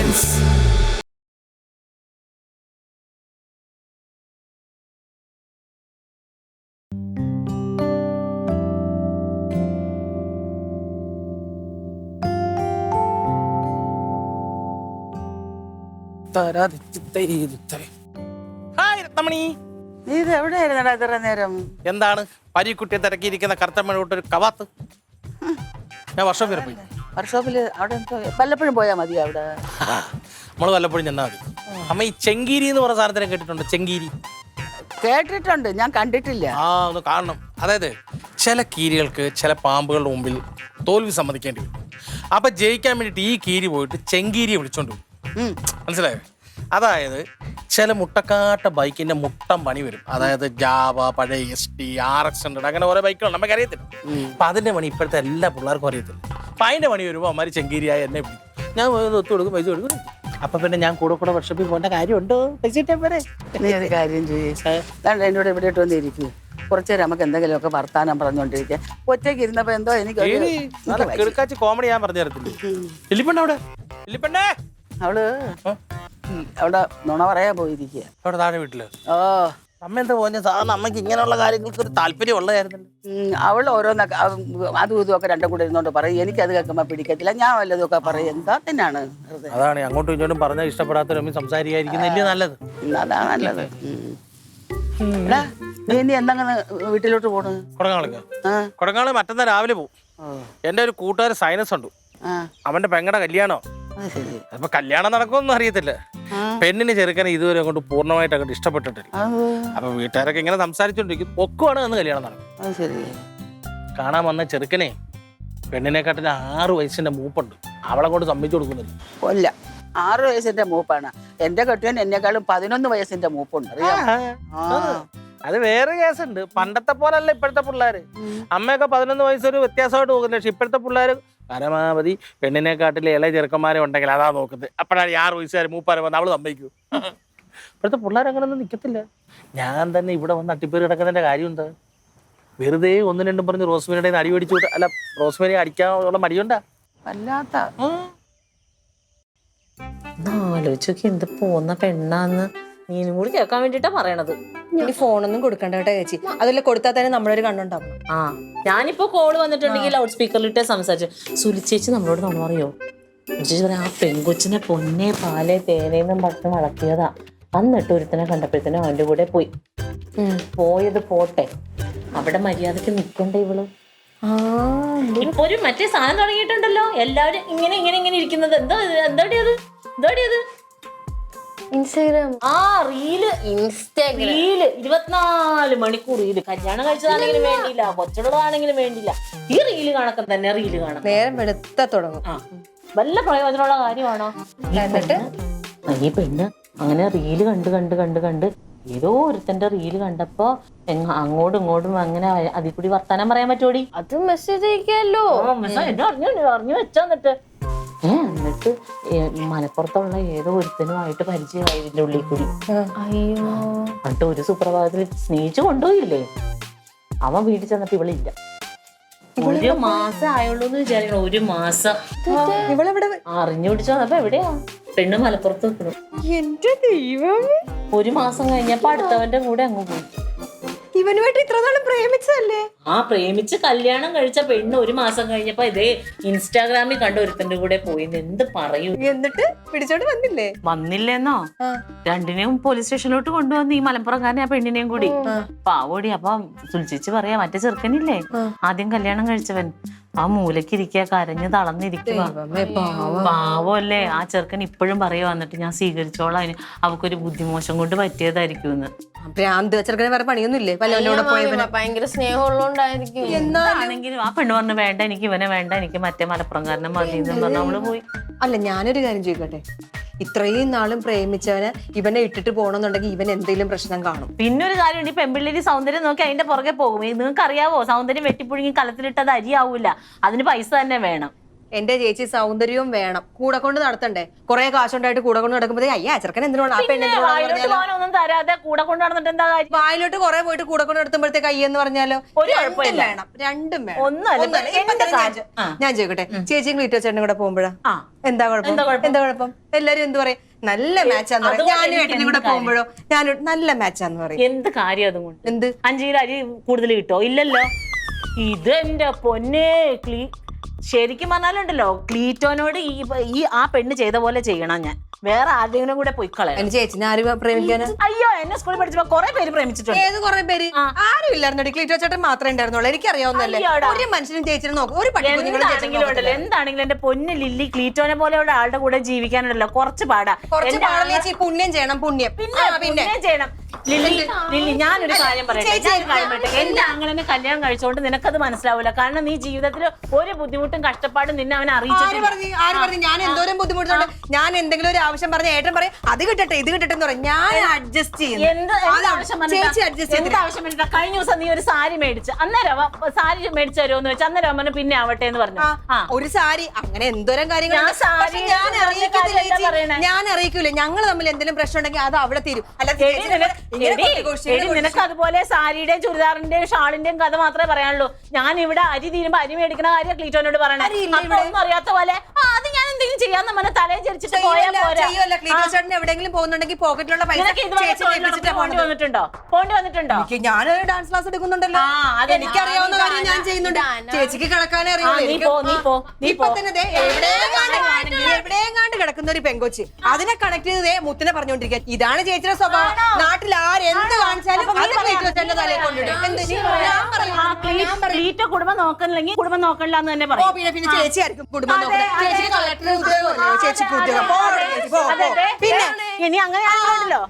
Suspense. Hi Ratnamani, നീ ഇത് എവിടെയായിരുന്നടാ ഇത്ര നേരം? എന്താണ് പരീക്കുട്ടിയെ തിരക്കിയിരിക്കുന്ന കറുത്തമ്മയോട്ടൊരു കവാത്ത്? ഞാൻ വർഷം വരെ പോയി. വർക്ക്ഷോപ്പില് അവിടെ എന്തോ വല്ലപ്പോഴും പോയാൽ മതി അവിടെ. നമ്മള് വല്ലപ്പോഴും ചെന്നാൽ മതി. അമ്മ ഈ ചെങ്കീരി എന്ന് പറഞ്ഞ സാധനത്തിനെ കേട്ടിട്ടുണ്ട്? ചെങ്കീരി കേട്ടിട്ടുണ്ട്, ഞാൻ കണ്ടിട്ടില്ല. ഒന്ന് കാണണം. അതായത് ചില കീരികൾക്ക് ചില പാമ്പുകളുടെ മുമ്പിൽ തോൽവി സമ്മതിക്കേണ്ടി വരും. അപ്പൊ ജയിക്കാൻ വേണ്ടിയിട്ട് ഈ കീരി പോയിട്ട് ചെങ്കീരിയെ വിളിച്ചോണ്ട് വരും. മനസ്സിലായോ? അതായത് ചില മുട്ടക്കാട്ട ബൈക്കിന്റെ മുട്ടം പണി വരും. അതായത് ജാവ, പഴയ ST, RX100 അങ്ങനെ ഓരോ ബൈക്കുകളുണ്ട്, നമുക്ക് അറിയത്തില്ല. അപ്പൊ അതിന്റെ പണി ഇപ്പോഴത്തെ എല്ലാ പിള്ളേർക്കും അറിയത്തില്ല. അപ്പൊ അതിന്റെ പണി വരുമ്പോൾ അമ്മമാര് ചെങ്കീരിയായി എന്നെ വിളിക്കും. ഞാൻ ഒത്തു കൊടുക്കും, പൈസ കൊടുക്കും. അപ്പൊ പിന്നെ ഞാൻ കൂടെ വർക്ക്ഷോപ്പിൽ പോകേണ്ട കാര്യമുണ്ടോ? പൈസ ഇട്ടേ പോരെ. നീ ഒരു കാര്യം ചെയ്താണ്ട് എന്നോട് ഇവിടെ ഇട്ട് വന്നിരിക്കും. കുറച്ചു നേരം നമുക്ക് എന്തെങ്കിലുമൊക്കെ വർത്താനം പറഞ്ഞോണ്ടിരിക്കുക. ഒറ്റയ്ക്ക് ഇരുന്നപ്പോ എന്തോ എനിക്ക് കോമഡി ഞാൻ പറഞ്ഞു തരത്തില്ലേ. ഇല്ലിപ്പണ്ണ അവിടെ ഇല്ലിപ്പണ്ണേ, അവള് അവിടെ നുണ പറയാൻ പോയിരിക്കുക. അവിടെ താഴെ വീട്ടില്. ഓ, അമ്മ എന്താ പോഞ്ഞ? സാധാരണ അമ്മയ്ക്ക് ഇങ്ങനെയുള്ള കാര്യങ്ങൾക്ക് ഒരു താല്പര്യം ഉള്ളതായിരുന്നല്ലോ. അവൾ ഓരോന്നൊക്കെ അതും ഇതുമൊക്കെ രണ്ടും കൂടെ ഇരുന്നോണ്ട് പറയും. എനിക്കത് കേൾക്കുമ്പോൾ പിടിക്കത്തില്ല. ഞാൻ വല്ലതൊക്കെ പറയും. എന്താ തന്നെയാണ്. അതാണ് അങ്ങോട്ടും ഇങ്ങോട്ടും പറഞ്ഞാൽ ഇഷ്ടപ്പെടാത്ത സംസാരിക്കാതിരിക്കുന്നല്ലേ നല്ലത്. അതാ നല്ലത്. എടാ, നീ എന്തെങ്കിലും വീട്ടിലോട്ട് പോണ്? കൊടങ്ങാള് മറ്റന്നാൾ രാവിലെ പോകും. എന്റെ ഒരു കൂട്ടുകാരൻ സൈനസ് ഉണ്ട്. അവന്റെ പെങ്ങടെ കല്യാണോ. അപ്പൊ കല്യാണം നടക്കുമെന്നും അറിയത്തില്ല. പെണ്ണിന് ചെറുക്കനെ ഇതുവരെ അങ്ങോട്ട് പൂർണ്ണമായിട്ട് അങ്ങോട്ട് ഇഷ്ടപ്പെട്ടിട്ടില്ല. അപ്പൊ വീട്ടുകാരൊക്കെ ഇങ്ങനെ സംസാരിച്ചോണ്ടിരിക്കും. ഒക്കുവാണ് അന്ന് കല്യാണം നടക്കും. കാണാൻ വന്ന ചെറുക്കനെ പെണ്ണിനെക്കാട്ടിന് 6 വയസ്സിന്റെ മൂപ്പുണ്ട്. അവളെ കൊണ്ട് സമ്മതിച്ചു കൊടുക്കുന്നില്ല. കൊല്ല 6 വയസ്സിന്റെ മൂപ്പാണ്. എന്റെ കെട്ടിയൻ എന്നെക്കാളും 11 വയസ്സിന്റെ മൂപ്പുണ്ട്. അത് വേറെ കേസുണ്ട്. പണ്ടത്തെ പോലല്ല ഇപ്പോഴത്തെ പിള്ളേര്. അമ്മയൊക്കെ 11 വയസ്സൊരു വ്യത്യാസമായിട്ട് നോക്കുന്നില്ല. പക്ഷെ ഇപ്പോഴത്തെ പിള്ളേര് പരമാവധി പെണ്ണിനെക്കാട്ടിൽ ഇളയ ചെറുക്കന്മാരെ ഉണ്ടെങ്കിൽ അതാ നോക്കുന്നത്. അപ്പോഴാണ് 6 വയസ്സുകാർ മൂപ്പാരെ വന്ന് അവള് സമ്മതിക്കൂ. ഇപ്പോഴത്തെ പിള്ളേർ അങ്ങനെയൊന്നും നിൽക്കത്തില്ല. ഞാൻ തന്നെ ഇവിടെ വന്ന് അട്ടിപ്പേര് കിടക്കുന്നതിന്റെ കാര്യം എന്താ? വെറുതെ 1-2 പറഞ്ഞ് റോസ്മേരിയുടെ അടി മേടിച്ചു. അല്ല, റോസ്മേരി അടിക്കാനുള്ള മടിയുണ്ടാ? വല്ലാത്ത ആലോചിച്ചൊക്കെ എന്ത് പോന്ന പെണ്ണാന്ന് നീനും കൂടി കേൾക്കാൻ വേണ്ടിട്ടാ പറയണത്. ഇനി ഫോണൊന്നും കൊടുക്കണ്ട കേട്ടോ ചേച്ചി. അതല്ല കൊടുത്താൽ തന്നെ നമ്മളൊരു കണ്ണുണ്ടാവും. ആ, ഞാനിപ്പോ കോള് വന്നിട്ടുണ്ടെങ്കിൽ ലൗഡ് സ്പീക്കറിലിട്ടേ സംസാരിച്ചു. സുലിച്ചേച്ചി നമ്മളോട് നമ്മൾ പറയോ? ചേച്ചി പറയാം, ആ പെങ്കൊച്ചിനെ പൊന്നെ പാലെ തേനേന്നും പറഞ്ഞ് വളർത്തിയതാ. എന്നിട്ട് ഒരുത്തനെ കണ്ടപ്പോഴത്തേനും അവന്റെ കൂടെ പോയി. പോയത് പോട്ടെ, അവിടെ മര്യാദക്ക് നിക്കണ്ടേ ഇവള്? ഇപ്പൊ ഒരു മറ്റേ സാധനം തുടങ്ങിയിട്ടുണ്ടല്ലോ, എല്ലാവരും ഇങ്ങനെ ഇങ്ങനെ ഇങ്ങനെ ഇരിക്കുന്നത്. എന്താടിയത്? 24 മണിക്കൂർ റീല്. കല്യാണം കഴിച്ചതാണെങ്കിലും വേണ്ടിയില്ല, കൊച്ചുള്ളതാണെങ്കിലും വേണ്ടിയില്ല, ഈ റീല് കണക്കം തന്നെ റീല് കാണാം. നേരം എടുത്ത തുടങ്ങും. വല്ല പ്രയോജനമുള്ള കാര്യമാണോ? എന്നിട്ട് ഈ പെണ്ണ് അങ്ങനെ റീല് കണ്ട് ഏതോ ഒരുത്തന്റെ റീല് കണ്ടപ്പോ അങ്ങോട്ടും ഇങ്ങോട്ടും അങ്ങനെ അതിൽ കൂടി വർത്താനം പറയാൻ പറ്റൂടി? അത് മെസ്സേജ് അയക്കാല്ലോ. അറിഞ്ഞു വെച്ചോ. എന്നിട്ട് മലപ്പുറത്തുള്ള ഏതോ ഒരുത്തനുമായിട്ട് പരിചയമായി ഇതിന്റെ ഉള്ളിൽ കൂടി. അയ്യോ, എന്നിട്ട് ഒരു സുപ്രഭാതത്തിൽ സ്നേഹിച്ചു കൊണ്ടുപോയില്ലേ. അവൻ വീട്ടിൽ ചെന്നപ്പോ ഇവളില്ല. 1 മാസം ആയുള്ളൂ എന്ന് വിചാരിക്കണം. 1 മാസം ഇവളെവിടെ? അറിഞ്ഞു പിടിച്ചു വന്നപ്പോ എവിടെയാ? പെണ്ണ് മലപ്പുറത്ത് നിൽക്കണു. എന്റെ ദൈവമേ, 1 മാസം കഴിഞ്ഞപ്പോ അടുത്തവന്റെ കൂടെ അങ്ങ് പോയി. ഇവനുമായിട്ട് ഇത്ര നാളും പ്രേമിച്ചതല്ലേ? പ്രേമിച്ച് കല്യാണം കഴിച്ച പെണ്ണ് 1 മാസം കഴിഞ്ഞപ്പോ ഇതേ ഇൻസ്റ്റാഗ്രാമിൽ കണ്ട ഒരുത്തന്റെ കൂടെ പോയി. എന്ത് പറയൂ? എന്നിട്ട് പിടിച്ചോണ്ട് വന്നില്ലേ? വന്നില്ലെന്നോ? രണ്ടിനെയും പോലീസ് സ്റ്റേഷനിലോട്ട് കൊണ്ടുവന്ന് ഈ മലപ്പുറംകാരനെ ആ പെണ്ണിനെയും കൂടി. പാവോടി. അപ്പൊ സുൽച്ചിച്ച് പറയാ, മറ്റേ ചെറുക്കനില്ലേ ആദ്യം കല്യാണം കഴിച്ചവൻ, ആ മൂലക്കിരിക്കുക, കരഞ്ഞ് തളർന്നിരിക്കുക. പാവല്ലേ ആ ചെറുക്കൻ. ഇപ്പോഴും പറയാ, വന്നിട്ട് ഞാൻ സ്വീകരിച്ചോളാം, അതിന് അവക്കൊരു ബുദ്ധിമോശം കൊണ്ട് പറ്റിയതായിരിക്കും എന്ന്. ചെറുക്കനെ വേറെ പണിയൊന്നും ഇല്ലേ? ഭയങ്കര സ്നേഹമുള്ളോണ്ടായിരിക്കും. എന്നാണെങ്കിലും ആ പെണ്ണ് പറഞ്ഞു, വേണ്ട എനിക്ക് ഇവനെ വേണ്ട, എനിക്ക് മറ്റേ മലപ്പുറംകാരനെ മതി എന്ന് പറഞ്ഞ അവള് പോയി. അല്ല, ഞാനൊരു കാര്യം ചോദിക്കട്ടെ, ഇത്രയും നാളും പ്രേമിച്ചവനെ ഇവനെ ഇട്ടിട്ട് പോകണമെന്നുണ്ടെങ്കിൽ ഇവൻ എന്തെങ്കിലും പ്രശ്നം കാണും. പിന്നെ ഒരു കാര്യമുണ്ട്, ഈ പെമ്പിള്ളിന് സൗന്ദര്യം നോക്കി അതിന്റെ പുറകെ പോകും. നിങ്ങൾക്ക് അറിയാവോ, സൗന്ദര്യം വെട്ടിപ്പുഴുങ്ങി കലത്തിലിട്ടത് അരിയാവൂല, അതിന് പൈസ തന്നെ വേണം. എന്റെ ചേച്ചി സൗന്ദര്യവും വേണം, കൂടെ കൊണ്ട് നടത്തണ്ടേ. കുറെ കാശുണ്ടായിട്ട് കൂടെ കൊണ്ട് നടക്കുമ്പോഴേ അയ്യാ ചെറുക്കൻ എന്തിനാണ് ആ പെണ്ണ് ഒന്നും തരാതെ കൂടെ കൊണ്ട് നടന്നിട്ട് എന്താ കാര്യം? വായിലോട്ട് കുറെ പോയിട്ട് കൂടെ കൊണ്ട് നടത്തുമ്പോഴത്തേക്ക് അയ്യെന്ന് പറഞ്ഞാലോ വേണം, രണ്ടും വേണം. ഞാൻ ചോദിക്കട്ടെ, ചേച്ചിയും ക്ലീറ്റോ ചേട്ടനും കൂടെ പോകുമ്പോഴാ എന്താ കുഴപ്പം? എല്ലാരും എന്ത് പറയും? നല്ല മാച്ചാന്ന് പറയും. ഞാനും ഏട്ടനും കൂടെ പോകുമ്പോഴോ ഞാനും നല്ല മാച്ചാന്ന് പറയും. എന്ത് കാര്യം അതുകൊണ്ട്? എന്ത് 5 കിലോ അരി കൂടുതൽ കിട്ടോ? ഇല്ലല്ലോ. ഇത് എന്റെ പൊന്നേ, ശരിക്കും പറഞ്ഞാലുണ്ടല്ലോ ക്ലീറ്റോനോട് ഈ ആ പെണ്ണ് ചെയ്ത പോലെ ചെയ്യണം. ഞാൻ വേറെ ആരുടെയും കൂടെ പോയി കളയാം. ചേച്ചിനെ ആര് പ്രേമിക്കാന്? അയ്യോ, എന്നെ സ്കൂളിൽ പഠിച്ചപ്പോ കുറെ പേര് പ്രേമിച്ചിട്ടുണ്ട്. ഏത് കുറെ പേര്? ആരും ഇല്ലായിരുന്നു. ക്ലീറ്റോ ചേട്ടൻ മാത്രമേ ഉണ്ടായിരുന്നുള്ളൂ. എനിക്കറിയാവുന്നല്ലേ. ഒരു മനുഷ്യനും ചേച്ചിനെ നോക്കും. ഒരു എന്താണെങ്കിലും എന്റെ പൊന്ന് ലില്ലി, ക്ലീറ്റോനെ പോലെയുള്ള ആളുടെ കൂടെ ജീവിക്കാനുണ്ടല്ലോ കുറച്ച് പാടാ. പുണ്യം ചെയ്യണം, പുണ്യം. പിന്നെ ചെയ്യണം. ലില്ലി, ഞാനൊരു കാര്യം പറയട്ടെ. എന്റെ അങ്ങനെ കല്യാണം കഴിച്ചോണ്ട് നിനക്കത് മനസ്സിലാവൂല. കാരണം നീ ജീവിതത്തിൽ ഒരു ബുദ്ധിമുട്ടും കഷ്ടപ്പാടും നിന്നെ അവനെ അറിയിച്ചിട്ടില്ല. ഞാൻ എന്തോരം ബുദ്ധിമുട്ടുണ്ട്. ഞാൻ എന്തെങ്കിലും ഒരു ആവശ്യം പറഞ്ഞ ഏട്ടൻ പറയും അത് കിട്ടട്ടെ ഇത് കിട്ടട്ടെ എന്ന് പറയും. ഞാൻ അഡ്ജസ്റ്റ് ചെയ്യും. എന്ത് ആവശ്യം പറഞ്ഞിട്ടാ? കഴിഞ്ഞ ദിവസം നീ ഒരു സാരി മേടിച്ച്, അന്നേരം സാരി മേടിച്ചു തരുമോന്ന് വെച്ചാൽ അന്നേരം പറഞ്ഞു പിന്നെ ആവട്ടെ എന്ന് പറഞ്ഞു. ഒരു സാരി, അങ്ങനെ എന്തോരം കാര്യങ്ങൾ ഞാൻ അറിയിക്കൂല. ഞങ്ങൾ തമ്മിൽ എന്തെങ്കിലും പ്രശ്നം ഉണ്ടെങ്കിൽ അത് അവിടെ തീരും. നിനക്ക് അതുപോലെ സാരിയുടെയും ചുരിദാറിന്റെയും ഷാളിന്റെയും കഥ മാത്രമേ പറയാനുള്ളൂ. ഞാൻ ഇവിടെ അരി തീരുമ്പോ അരി മേടിക്കുന്ന കാര്യം ക്ലീറ്റോനോട് പറയണേ. ഒന്നും അറിയാത്ത പോലെ അത് ഞാൻ എന്തെങ്കിലും ചെയ്യാന്ന് പറഞ്ഞ തലയിൽ ചരിച്ചിട്ട് പോയാൽ എവിടെയെങ്കിലും പോകുന്നുണ്ടെങ്കിൽ പോക്കറ്റിലുള്ള പൈസ പോണ്ടി വന്നിട്ടുണ്ടോ? ഞാനൊരു ഡാൻസ് ക്ലാസ് എടുക്കുന്നുണ്ടല്ലോ. എനിക്കറിയാവുന്ന കാര്യം ഞാൻ ചെയ്യുന്നുണ്ട്. ചേച്ചിക്ക് കിടക്കാനേ അറിയുള്ളൂ. ഇപ്പൊ തന്നെ എവിടെയെങ്ങാണ്ട് കിടക്കുന്ന ഒരു പെങ്കൊച്ച് അതിനെ കണക്ട് ചെയ്തേ മുത്തിനെ പറഞ്ഞോണ്ടിരിക്കാൻ. ഇതാണ് ചേച്ചിയുടെ സ്വഭാവം. നാട്ടിൽ ആരെന്ത് കാണിച്ചാലും കുടുംബം നോക്കണില്ലെങ്കിൽ കുടുംബം നോക്കണില്ല എന്ന് തന്നെ പറയും. പിന്നെ ചേച്ചിയായിരിക്കും കുടുംബം പിന്നെ ഇനി അങ്ങനെയാണല്ലോ.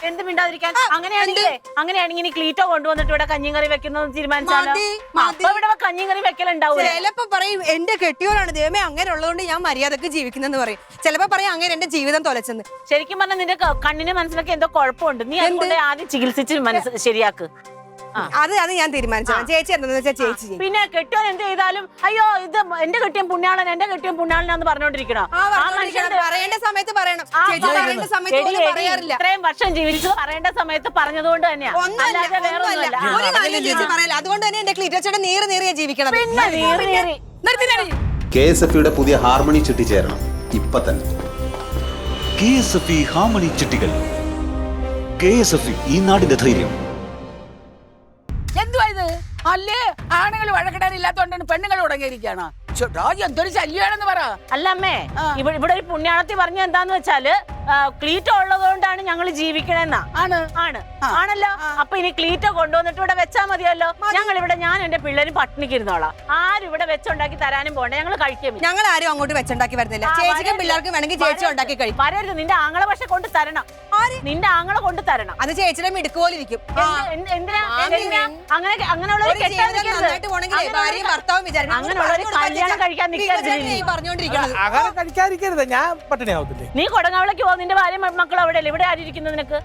എന്ത് മിണ്ടാതിരിക്കാൻ? അങ്ങനെയാണെങ്കിൽ ഇനി ക്ലീറ്റോ കൊണ്ടുവന്നിട്ട് ഇവിടെ കഞ്ഞിയും കറി വെക്കുന്നത് തീരുമാനിച്ചാലോ? അപ്പൊ ഇവിടെ കഞ്ഞിയും കറി വെക്കലുണ്ടാവും. ചിലപ്പോ പറയും എന്റെ കെട്ടിയോനാണ് ദൈവമേ അങ്ങനെ ഉള്ളതുകൊണ്ട് ഞാൻ മര്യാദക്ക് ജീവിക്കുന്നെന്ന് പറയും. ചിലപ്പോ പറയും അങ്ങനെ എന്റെ ജീവിതം തൊലച്ചെന്ന്. ശരിക്കും പറഞ്ഞാൽ നിന്റെ കണ്ണിന് മനസ്സിലൊക്കെ എന്തോ കുഴപ്പമുണ്ട്. നീ അതുകൊണ്ട് ആദ്യം ചികിത്സിച്ച് ശരിയാക്ക്. അത് ഞാൻ തീരുമാനിച്ചു. ചേച്ചി എന്താന്ന് വെച്ചാൽ ചേച്ചി. പിന്നെ കെട്ടിയോൻ എന്ത് ചെയ്താലും അയ്യോ ഇത് എന്റെ കെട്ടിയും പുണ്യാളനാന്ന് പറഞ്ഞോണ്ടിരിക്കണോ? പറയേണ്ട സമയത്ത് പറയണം. ഇത്രയും വർഷം ജീവിച്ചു പറയേണ്ട സമയത്ത് പറഞ്ഞതുകൊണ്ട് തന്നെയാ. അതുകൊണ്ട് തന്നെ എന്റെ ക്ലീറ്റോ ചേട്ടൻ നീറിയ ജീവിക്കണം. KSFയുടെ പുതിയ ഹാർമണി ചിട്ടി ചേരണം ഇപ്പൊ തന്നെ. KSFE harmony ചിട്ടികൾ. KSFE ഈ നാടിന്റെ ധൈര്യം. എന്തുവാ ഇത്? അല്ലേ ആണുങ്ങൾ വഴക്കിടാനില്ലാത്തോണ്ടാണ് പെണ്ണുങ്ങൾ തുടങ്ങിയിരിക്കുകയാണ്. എന്തൊരു ശല്യാണെന്ന് പറ. അല്ല അമ്മേ, ഇവിടെ ഒരു പുണ്യാളത്തി പറഞ്ഞ എന്താന്ന് വെച്ചാല് ക്ലീറ്റോ ഉള്ളതുകൊണ്ടാണ് ഞങ്ങൾ ജീവിക്കണെന്നാ. ആണല്ലോ. അപ്പൊ ഇനി ക്ലീറ്റോ കൊണ്ടുവന്നിട്ട് ഇവിടെ വെച്ചാൽ മതിയല്ലോ. ഞാൻ എന്റെ പിള്ളേരും പട്ടിണിക്ക് ഇരുന്നോളാം. ആരും ഇവിടെ വെച്ചുണ്ടാക്കി തരാനും പോണ്ട. ഞങ്ങൾ കഴിക്കാൻ. ഞങ്ങൾ ആരും അങ്ങോട്ട് വെച്ചുണ്ടാക്കി വരുന്നില്ല. ചേച്ചിക്കും പിള്ളേർക്കും വേണമെങ്കിൽ ചേച്ചി ഉണ്ടാക്കി കഴിക്കും. വരരുത്. നിന്റെ ആങ്ങളെ പക്ഷെ കൊണ്ട് തരണം. നിന്റെ ആങ്ങളെ കൊണ്ട് തരണം. അത് ചേച്ചിയുടെ മിടുക്ക് പോലെ ഇരിക്കും. അങ്ങനെയുള്ള കല്യാണം കഴിക്കാൻ കഴിക്കാതിരിക്കരുത്. ഞാൻ പട്ടിണിയാവത്തില്ലേ? നീ കൊടങ്ങാവിളേക്ക് പോ. നിന്റെ ഭാര്യ മക്കൾ അവിടെ അല്ലേ? ഇവിടെ ആരും ഇരിക്കുന്നത് നിനക്ക്?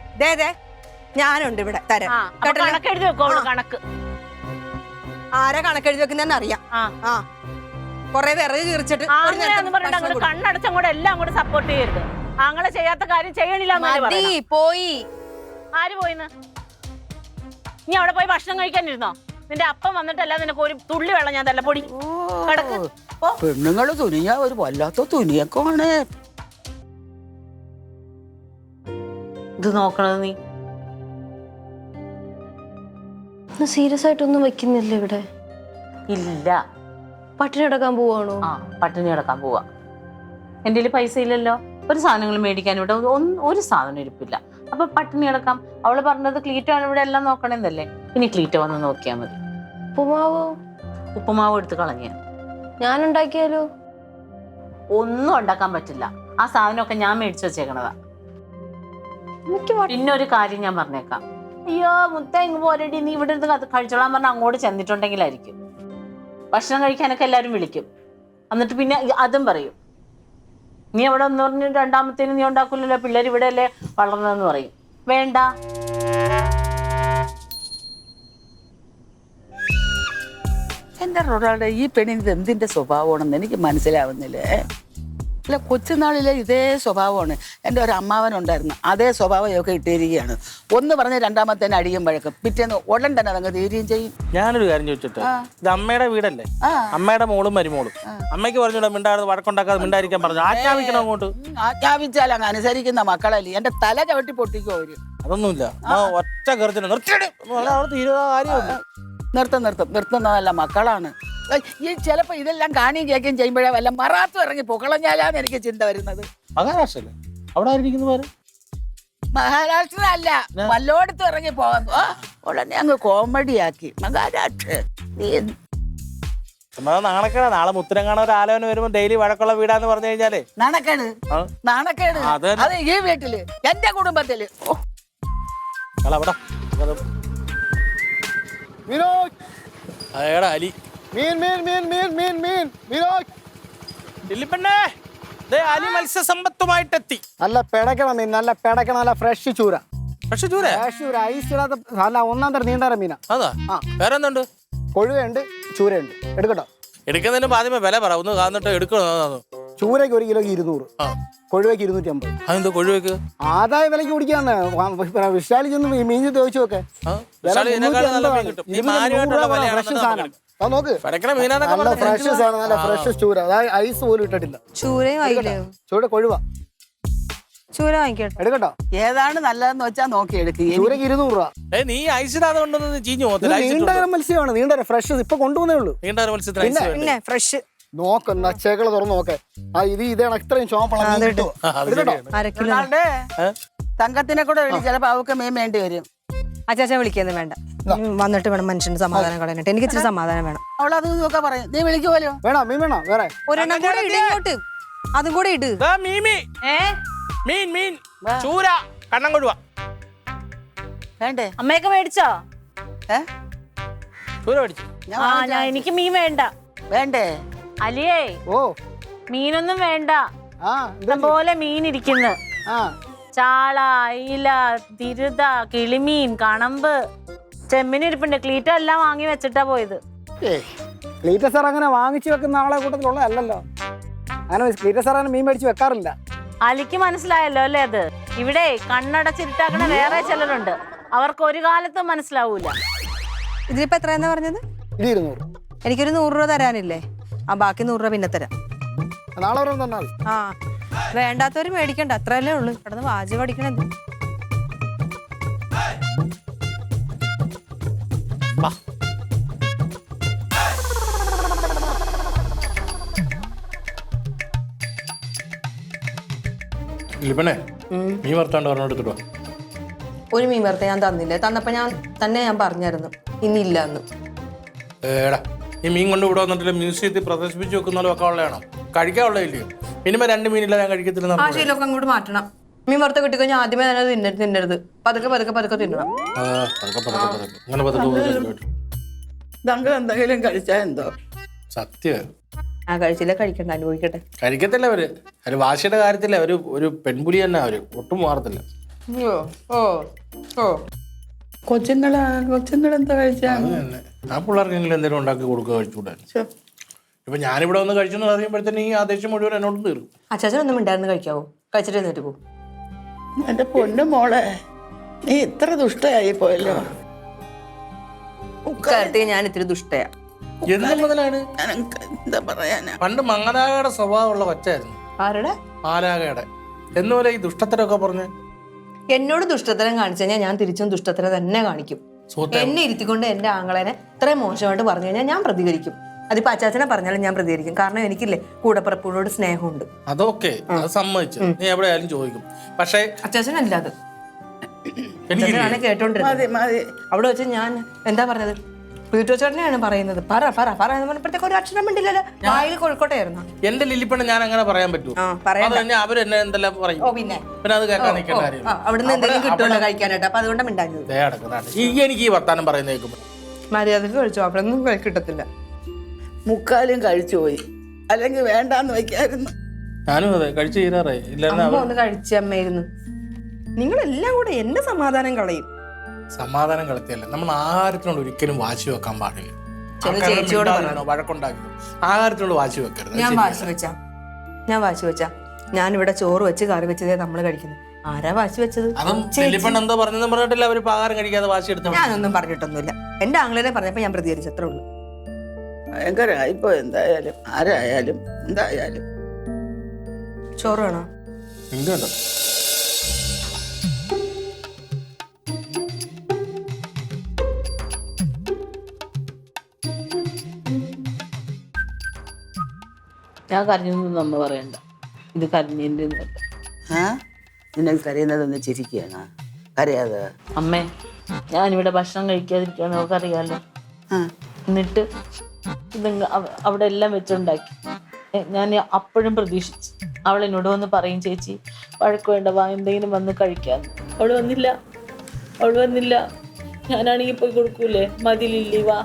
ഞാനുണ്ട് ഇവിടെ തരാം. കണക്കെഴുതി വെക്കോ. കണക്ക് ആരാ കണക്കെഴുതി വെക്കുന്നതെന്ന് അറിയാം. കൊറേ വിറക് കീറിച്ചിട്ട് കണ്ണടച്ചങ്ങോട്ട് എല്ലാം അങ്ങോട്ട് സപ്പോർട്ട് ചെയ്യരുത്. ആങ്ങളെ ചെയ്യാത്ത കാര്യം ചെയ്യണില്ല. പോയി. ആര് പോയിന്ന്? നീ അവിടെ പോയി ഭക്ഷണം കഴിക്കാനിരുന്നോ? നിന്റെ അപ്പം വന്നിട്ടല്ല നിനക്ക് ഒരു തുള്ളി വെള്ളം ഞാൻ തല്ല. പൊടി കിടക്ക്. പെണ്ണുങ്ങള് തുനിയ ഒരു വല്ലാത്ത തുനിയൊക്കെ. ഇത് നോക്കണത് നീ സീരിയസ് ആയിട്ടൊന്നും വെക്കുന്നില്ല ഇവിടെ. ഇല്ല. പട്ടിണി കിടക്കാൻ പോവാണോ? പട്ടിണി കിടക്കാൻ പോവാ. എന്റെ കയ്യിൽ പൈസ ഇല്ലല്ലോ. ഒരു സാധനങ്ങൾ മേടിക്കാൻ ഇവിടെ ഒരു സാധനം ഇരിപ്പില്ല. അപ്പൊ പട്ടിണി കിടക്കാം. അവള് പറഞ്ഞത് ക്ലീറ്റോ ആണ് ഇവിടെ എല്ലാം നോക്കണെന്നല്ലേ. ഇനി ക്ലീറ്റോ വന്ന് നോക്കിയാ മതി. ഉപ്പുമാവ് എടുത്ത് കളഞ്ഞ ഞാൻ ഉണ്ടാക്കിയാലോ? ഒന്നും ഉണ്ടാക്കാൻ പറ്റില്ല. ആ സാധനമൊക്കെ ഞാൻ മേടിച്ചു വെച്ചേക്കണതാ. പിന്നെ ഒരു കാര്യം ഞാൻ പറഞ്ഞേക്കാം. അയ്യോ മുത്ത ഇങ്ങ് പോരടി, നീ ഇവിടെ ഇരുന്ന് കഴിച്ചോളാൻ പറഞ്ഞാൽ അങ്ങോട്ട് ചെന്നിട്ടുണ്ടെങ്കിലായിരിക്കും. ഭക്ഷണം കഴിക്കാനൊക്കെ എല്ലാരും വിളിക്കും. എന്നിട്ട് പിന്നെ അതും പറയും നീ അവിടെ ഒന്ന് പറഞ്ഞ് രണ്ടാമത്തേന് നീ ഉണ്ടാക്കില്ലല്ലോ, പിള്ളേർ ഇവിടെ അല്ലേ വളർന്നതെന്ന് പറയും. വേണ്ട. എന്റെ റൊണാൾഡോ ഈ പെണ്ണിന് ഇത് എന്തിന്റെ സ്വഭാവമാണെന്ന് എനിക്ക് മനസ്സിലാവുന്നില്ലേ. അല്ല കൊച്ചുനാളിലെ ഇതേ സ്വഭാവമാണ്. എൻ്റെ ഒരു അമ്മാവനുണ്ടായിരുന്നു, അതേ സ്വഭാവമൊക്കെ ഇട്ടിരിക്കുകയാണ്. ഒന്ന് പറഞ്ഞ് രണ്ടാമത്തേന് അടിയും വഴക്കും, പിറ്റേന്ന് ഉടൻ തന്നെ അതങ്ങ് തീരുകയും ചെയ്യും. ഞാനൊരു കാര്യം ചോദിച്ചിട്ട്, ഇത് അമ്മയുടെ വീടല്ലേ, അമ്മയുടെ മോളും മരുമോളും, അമ്മയ്ക്ക് പറഞ്ഞൂടാ മിണ്ടാതെ വഴക്കുണ്ടാക്കാതെ മിണ്ടായിരിക്കാൻ പറഞ്ഞു, ആജ്ഞാപിക്കണം അങ്ങോട്ട്. ആജ്ഞാപിച്ചാൽ അങ്ങ് അനുസരിക്കുന്ന മക്കളല്ലേ, എന്റെ തല ചവിട്ടി പൊട്ടിക്കും അവര്. അതൊന്നുമില്ല, ഒറ്റ കരുത്തിന് നിർത്തുന്നതല്ല മക്കളാണ്. ഈ ചിലപ്പോ ഇതെല്ലാം കാണുകയും കേൾക്കുകയും ചെയ്യുമ്പോഴേ വല്ല മറാത്തും ഇറങ്ങി പൊക്കളഞ്ഞാലാന്ന് എനിക്ക് ചിന്ത വരുന്നത്. മഹാരാഷ്ട്രല്ലേ അവിടെ ആയിരിക്കുന്നത്? മഹാരാഷ്ട്ര അല്ല, വല്ലോടത്തും ഇറങ്ങി പോകാൻ ഉടനെ അങ്ങ് കോമഡിയാക്കി. മഹാരാഷ്ട്ര നാണക്കേടാ. നാളെ മുത്തരങ്ങാണ ഒരു ആലോചന വരുമ്പോ ഡെയിലി വഴക്കുള്ള വീടാന്ന് പറഞ്ഞു കഴിഞ്ഞാലേ നാണക്കേട്. അത് ഈ വീട്ടില്, എന്റെ കുടുംബത്തില്. അതേടാ അലി. അലി മത്സ്യസമ്പത്തുമായിട്ടെത്തി. നല്ല പിടക്കണ മീൻ, നല്ല പിടക്കണ, നല്ല ഫ്രഷ് ചൂര. പക്ഷെ ചൂര ഐസ് ഇടാത്ത നല്ല ഒന്നാം തരം നീണ്ടര മീനാ. അതാ വേറെ എന്തുണ്ട്? കൊഴുവയുണ്ട്, ചൂരയുണ്ട്. എടുക്കട്ടോ? എടുക്കുന്നതിന് ആദ്യമേ വില പറ, ഒന്ന് കാന്നിട്ട് എടുക്കണോ? ചൂരയ്ക്ക് 1 കിലോക്ക് 200, കൊഴുവയ്ക്ക് 250. അതെന്തോ കൊഴുവയ്ക്ക് ആദായ വിലക്ക് കുടിക്കാന്ന്. വിശാലി ചെന്ന് മീൻ ചോദിച്ചു നോക്കെ. നോക്ക്, നല്ല ഫ്രഷ് സാധനം, നല്ല ഫ്രഷ് ചൂര. അതായത് ഐസ് പോലും ഇട്ടിട്ടില്ല. ചൂരയും ചൂര കൊഴുവ. ചൂര വാങ്ങിക്കട്ടെ? എടുക്കട്ടോ? ഏതാണ് നല്ലതെന്ന് വെച്ചാ നോക്കി എടുക്കുക. ചൂരയ്ക്ക് 200 രൂപ. നീ ഐസിടാതെ കൊണ്ടൊന്നും ചീഞ്ഞു പോകത്തില്ല. നീണ്ടര മത്സ്യമാണ്, നീണ്ടര ഫ്രഷ് ഇപ്പൊ കൊണ്ടുവന്നേ ഉള്ളൂ. നീണ്ടര മത്സ്യത്തിന് പിന്നെ ഫ്രഷ് നോക്കുന്ന ചേകള തുറന്ന് നോക്കെ. ഇതാണ് ഇത്രയും ചോപ്പള. തങ്കത്തിനെ കൂടെ വിളി, ചിലപ്പോ അവക്ക് മീൻ വേണ്ടി വരും. അച്ചാച്ചൻ വിളിക്കൊന്നും വേണ്ട, വന്നിട്ട് വേണം മനുഷ്യന് സമാധാനം കളയാനായിട്ട്. എനിക്ക് ഇച്ചിരി സമാധാനം വേണം. അവളത് നോക്കാൻ പറയും. നീ വിളിക്കുമല്ലോ. വേണോ മീൻ? വേണോ വേറെ ഒരെണ്ണം കൂടെ ഇട് ഇങ്ങോട്ട്, അതും കൂടെ ഇട്. മീൻ ചൂര കണ്ണം കൊഴുവ വേണ്ടേ? അമ്മയൊക്കെ മേടിച്ചോ? ചൂര മേടിച്ചു. എനിക്ക് മീൻ വേണ്ട. വേണ്ടേ അലിയേ? ഓ മീനൊന്നും വേണ്ട. ആ പോലെ മീൻ ഇരിക്കുന്നു. ആ ചാള, അയില, തിരുത, കിളിമീൻ, കണമ്പ്, ചെമ്മിന് ഇരിപ്പുണ്ട്. ക്ലീറ്റ എല്ലാം വാങ്ങി വെച്ചിട്ടാ പോയത്. ക്ലീറ്റ സാർ അങ്ങനെ വാങ്ങിച്ചു വെക്കുന്ന ആളെ കൂട്ടത്തിലുള്ള അല്ലല്ലോ. അങ്ങനെ ക്ലീറ്റ സാർ അങ്ങനെ മീൻ മേടിച്ച് വെക്കാറില്ല. അലിക്ക് മനസ്സിലായല്ലോ അല്ലേ? അത് ഇവിടെ കണ്ണടച്ചിരുട്ടാക്കണ വേറെ ചിലരുണ്ട്, അവർക്ക് ഒരു കാലത്തും മനസ്സിലാവൂല. ഇതിലിപ്പോ എത്രയെന്നാ പറഞ്ഞത്? 200. എനിക്കൊരു 100 രൂപ തരാനില്ലേ? ബാക്കി 100 രൂപ പിന്നെ തരാം. നാളെ വരെ തന്നാൽ ആ, വേണ്ടാത്തവര് മേടിക്കണ്ട, അത്രയല്ലേ ഉള്ളു. ഇവിടെ വാജ് പഠിക്കണത്. മീൻ വറുത്താണ്ട് പറഞ്ഞെടുത്തിട്ടോ? ഒരു മീൻ വറുത്ത ഞാൻ തന്നില്ലേ? തന്നപ്പോ ഞാൻ പറഞ്ഞായിരുന്നു ഇന്നില്ല എന്ന്. ഈ മീൻ കൊണ്ട് ഇവിടെ വന്നിട്ടില്ല, മ്യൂസിയത്തിൽ പ്രദർശിപ്പിച്ച് വെക്കുന്ന ഒക്കെ ഉള്ളതാണോ? കഴിക്കാനുള്ള ഇല്ലയോ? മിനിമം 2 മീനില്ല ഞാൻ കഴിക്കത്തില്ല. ആ ശീലമൊക്കെ അങ്ങോട്ട് മാറ്റണം. മീൻ വറുത്ത കിട്ടിക്കഴിഞ്ഞാൽ ആദ്യമേ തന്നെ തിന്നരുത്. പതുക്കെ തിന്നണം. തങ്ക എന്തെങ്കിലും കഴിച്ചാ എന്തോ? സത്യം കഴിച്ചില്ല, കഴിക്കണ്ട, അനുഭവിക്കട്ടെ. കഴിക്കത്തില്ല അവര്. അവര് വാശിയുടെ കാര്യത്തില്ല, ഒരു പെൺപുലി തന്നെ, അവര് ഒട്ടും മാറത്തില്ല. കൊച്ചുങ്ങളെന്താ കഴിച്ചാ? ആ പിള്ളേർക്കെങ്കിലും എന്തെങ്കിലും ഉണ്ടാക്കി കൊടുക്കുക, കഴിച്ചുകൂടാ. ഇപ്പൊ ഞാനിവിടെ വന്ന് കഴിച്ചെന്ന് അറിയുമ്പോഴത്തേന് ഈ ആദേശം മുഴുവൻ എന്നോട് തീർക്കും. അച്ചാച്ചനൊന്നും ഉണ്ടായിരുന്നു കഴിക്കാവോ? കഴിച്ചിട്ട് എന്നിട്ട് പോകും. എന്റെ പൊന്നു മോളെ, നീ ഇത്ര ദുഷ്ടയായി പോയല്ലോ. ഞാൻ ഇത്തിരി ദുഷ്ടയാ. എന്ന് മുതലാണ്? എന്താ പറയാനാ, പണ്ട് മങ്ങലാകയുടെ സ്വഭാവമുള്ള കൊച്ചായിരുന്നു. ആരുടെ? മാലാകയുടെ. എന്നുപോലെ ഈ ദുഷ്ടത്തരൊക്കെ പറഞ്ഞ് എന്നോട് ദുഷ്ടത്തരം കാണിച്ചു കഴിഞ്ഞാൽ ഞാൻ തിരിച്ചും ദുഷ്ടത്തരം തന്നെ കാണിക്കും. എന്നെ ഇരുത്തിക്കൊണ്ട് എന്റെ ആങ്ങളേനെ ഇത്രയും മോശമായിട്ട് പറഞ്ഞു കഴിഞ്ഞാൽ ഞാൻ പ്രതികരിക്കും. അതിപ്പോ അച്ചാച്ചനെ പറഞ്ഞാലും ഞാൻ പ്രതികരിക്കും. കാരണം എനിക്കില്ലേ കൂടപ്പിറപ്പിനോട് സ്നേഹമുണ്ട്. അതൊക്കെ അത് സമ്മതിച്ചു, നീ എവിടെയായാലും ചോദിക്കും. പക്ഷേ അച്ചാച്ചനല്ല അത്, അച്ചാച്ചനാണ് കേട്ടോണ്ടിരുന്നത്. അവിടെ വെച്ച് ഞാൻ എന്താ പറഞ്ഞത്? പീറ്റോ ചേട്ടനെയാണ് പറയുന്നത്. പറ പറഞ്ഞപ്പോഴത്തേക്ക് ഒരു അക്ഷരം മിണ്ടില്ലല്ലോ. വായിൽ കോഴിക്കോട്ടെയായിരുന്നു. എന്റെ ലില്ലിപ്പണ്ണ ഞാൻ അങ്ങനെ പറയാൻ പറ്റൂ? അവരെന്നെ എന്തെല്ലാം പറയും, പിന്നെ അത് കേൾക്കാൻ നിൽക്കേണ്ട കാര്യം. അവിടുന്ന് എന്തെങ്കിലും കിട്ടുമല്ലോ കഴിക്കാനായിട്ട്, അപ്പൊ അതുകൊണ്ട് മിണ്ടാഞ്ഞത്. എനിക്ക് ഈ വർത്താനം പറയുന്ന കേൾക്കുമ്പോൾ മര്യാദക്ക് കഴിച്ചു, അവിടെ ഒന്നും കിട്ടത്തില്ല. മുക്കാലും കഴിച്ചു പോയി, അല്ലെങ്കിൽ വേണ്ടാന്ന് വെക്കായിരുന്നു. ഞാനും അതെ കഴിച്ചു തീരാറായി. ഒന്ന് കഴിച്ചമ്മയിരുന്നു. നിങ്ങളെല്ലാം കൂടെ എന്റെ സമാധാനം കളയും. സമാധാനം കളത്തിയല്ല, നമ്മൾ ആഹാരത്തിനോട് ഒരിക്കലും വാശി വെക്കാൻ പാടില്ല. ചേച്ചിയോട് വഴക്കുണ്ടാക്കി ആ കാര്യത്തിലുള്ള വാശി വെക്കരുത്. ഞാൻ വാശി വെച്ചാ ഞാനിവിടെ ചോറ് വെച്ച് കറി വെച്ചതേ നമ്മള് കഴിക്കുന്നത്. ആരാ വാശി വെച്ചത്? അതും വല്യപ്പൻ എന്തോ പറഞ്ഞെന്ന് പറഞ്ഞിട്ടില്ല അവര് ആഹാരം കഴിക്കാതെ വാശി എടുത്തു. ഞാനൊന്നും പറഞ്ഞിട്ടൊന്നുമില്ല. എന്റെ ആംഗ്ലനെ പറഞ്ഞപ്പോ ഞാൻ പ്രതികരിച്ചു, അത്രേ ഉള്ളൂ. ഭയങ്കരമായിപ്പോ എന്തായാലും ആരായാലും എന്തായാലും. ചോറ് വേണോ? എന്തുണ്ടോ ഞാൻ കരഞ്ഞൊന്നും നമ്മ പറയണ്ട, ഇത് കരഞ്ഞതിൻ്റെ നിന്നെ കരയുന്നതൊന്ന് ചിരിക്കുകയാണ്. കരയാതെ അമ്മേ, ഞാനിവിടെ ഭക്ഷണം കഴിക്കാതിരിക്കുകയാണ്, നമുക്കറിയാലോ. എന്നിട്ട് അവിടെ എല്ലാം വെച്ചുണ്ടാക്കി. ഞാൻ അപ്പോഴും പ്രതീക്ഷിച്ചു അവൾ എന്നോട് വന്ന് പറയും, ചേച്ചി വഴക്ക് വേണ്ട, വാ എന്തെങ്കിലും വന്ന് കഴിക്കാന്ന്. അവള് വന്നില്ല. ഞാനാണെങ്കിൽ പോയി കൊടുക്കൂലേ, മതിലില്ലേ, വാ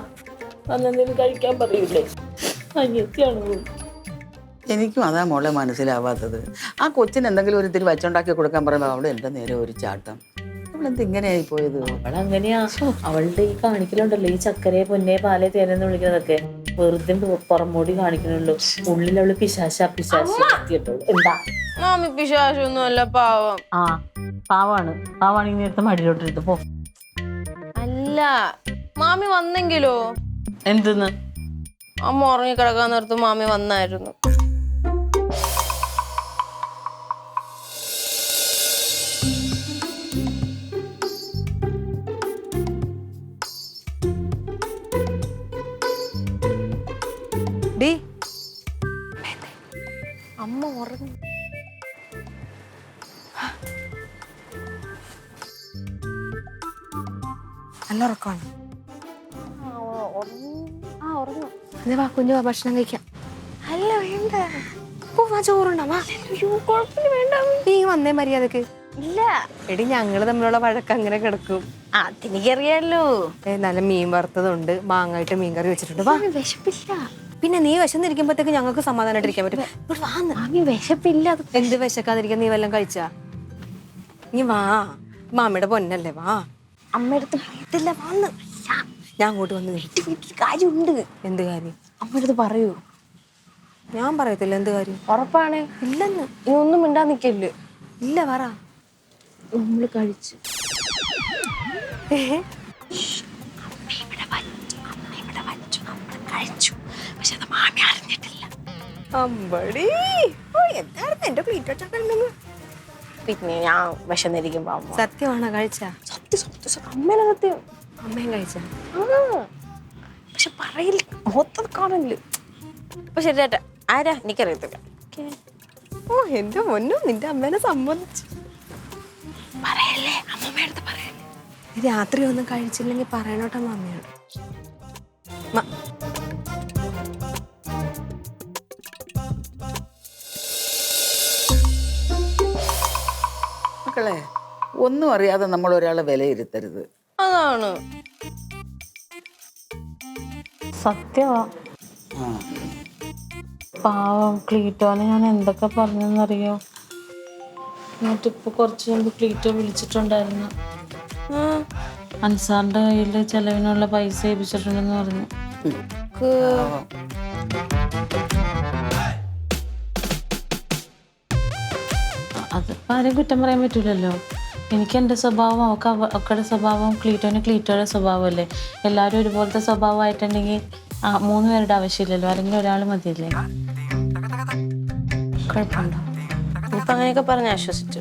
വന്നെന്തെങ്കിലും കഴിക്കാൻ പറയൂലേ. അനിയത്തിയാണ് പോയി. എനിക്കും അതാ മോളെ മനസ്സിലാവാത്തത്. ആ കൊച്ചിന് എന്തെങ്കിലും ഒരു ഇത്തിരി വച്ചുണ്ടാക്കി കൊടുക്കാൻ പറയുമ്പോൾ അവിടെ എൻ്റെ നേരെ ഒരു ചാട്ടം. അവളെന്ത് ഇങ്ങനെയായി പോയത്? അവളങ്ങനെയാ. അവളുടെ ഈ കാണിക്കലുണ്ടല്ലോ, ഈ ചക്കരെ പൊന്നെ പാലെ തേനെന്ന് വിളിക്കുന്നതൊക്കെ വെറുതെ പുറമോടി കാണിക്കണുള്ളൂ. ഉള്ളിൽ അവള് പിശാശാ എത്തിയിട്ടുള്ളൂ. എന്താ മാമി പിശാചൊന്നും അല്ല, പാവം. പാവാണെങ്കിൽ നേരത്തെ മടിയിലോട്ടെടുത്ത് പോ. അല്ല, മാമി വന്നെങ്കിലോ? എന്തെന്ന്? അമ്മ ഉറങ്ങി കിടക്കാൻ നേരത്ത് മാമി വന്നായിരുന്നു. അമ്മ ഉറങ്ങി. നല്ല ഉറക്കമാണ്. വാ കുഞ്ഞു, ഭക്ഷണം കഴിക്കാം. അല്ല വേണ്ട, ചോറുണ്ടാ. വേണ്ട, നീ വന്നേ മര്യാദക്ക്. ഇല്ല എടി, ഞങ്ങള് തമ്മിലുള്ള വഴക്ക് അങ്ങനെ കിടക്കും. അതെനിക്കറിയാലോ. നല്ല മീൻ വറുത്തതുണ്ട്, മാങ്ങായിട്ട് മീൻ കറി വെച്ചിട്ടുണ്ട്. വാ. വിശപ്പില്ല. പിന്നെ നീ വിശന്നിരിക്കുമ്പോഴത്തേക്ക് ഞങ്ങൾക്ക് സമാധാനമായിട്ടിരിക്കാൻ പറ്റും. മാമി വിശപ്പില്ല. എന്ത് വിശക്കാതിരിക്കാൻ? നീ വല്ലതും കഴിച്ചാ? നീ വാ, മാമിയുടെ പൊന്നല്ലേ, വാ. അമ്മയടുത്ത് പറയത്തില്ല, വന്ന് ഞാൻ അങ്ങോട്ട് വന്ന് വീട്ടിൽ കാര്യമുണ്ട്. എന്ത് കാര്യം? അമ്മയടുത്ത് പറയൂ. ഞാൻ പറയത്തില്ല. എന്ത് കാര്യം? ഉറപ്പാണ്? ഇല്ലെന്ന്. നീ ഒന്നും മിണ്ടാ നിക്കല്ലേ. ഇല്ല, പറ. നമ്മള് കഴിച്ചു. പക്ഷെ അത് മാമി അറിഞ്ഞിട്ടില്ല. അമ്പടി, എന്തായിരുന്നു എന്റെ പ്ലേറ്റ്? പിന്നെ ഞാൻ വിശന്നിരിക്കുമ്പോ സത്യമാണോ കഴിച്ചാ? സത്യം അമ്മേനെ സത്യം. അമ്മയും കഴിച്ചാ? പക്ഷെ പറയില്ല, മൊത്തം കാണില്ല. അപ്പൊ ശരിയാട്ടെ, ആരാ എനിക്കറിയത്തില്ല. ഓ എന്റെ പൊന്നു, നിന്റെ അമ്മേനെ സംബന്ധിച്ചു പറയല്ലേ, അമ്മമ്മയുടെ പറയല്ലേ. രാത്രി ഒന്നും കഴിച്ചില്ലെങ്കിൽ പറയണോട്ടെ മമ്മിയോട്. മക്കളെ, ഒന്നും അറിയാതെ നമ്മൾ ഒരാളെ വിലയിരുത്തരുത്. അതാണ് സത്യമാ. പാവം ക്ലീറ്റോനെ ഞാൻ എന്തൊക്കെ പറഞ്ഞെന്നറിയോ? എന്നിട്ടിപ്പോ കുറച്ച് മുമ്പ് ക്ലീറ്റോ വിളിച്ചിട്ടുണ്ടായിരുന്നു. അൻസാറിന്റെ കയ്യിൽ ചെലവിനുള്ള പൈസ ഏൽപ്പിച്ചിട്ടുണ്ടെന്ന് പറഞ്ഞു. അതിപ്പോ ആരെയും കുറ്റം പറയാൻ പറ്റൂലല്ലോ. എനിക്ക് എൻ്റെ സ്വഭാവം, അവക്കടെ സ്വഭാവം, ക്ലീറ്റോയുടെ സ്വഭാവമല്ലേ. എല്ലാവരും ഒരുപോലത്തെ സ്വഭാവമായിട്ടുണ്ടെങ്കിൽ 3 പേരുടെ ആവശ്യമില്ലല്ലോ, ആരെങ്കിലും ഒരാൾ മതിയല്ലേ. കുഴപ്പമുണ്ടോ? ഇപ്പൊ അങ്ങനെയൊക്കെ പറഞ്ഞ് ആശ്വസിച്ചു.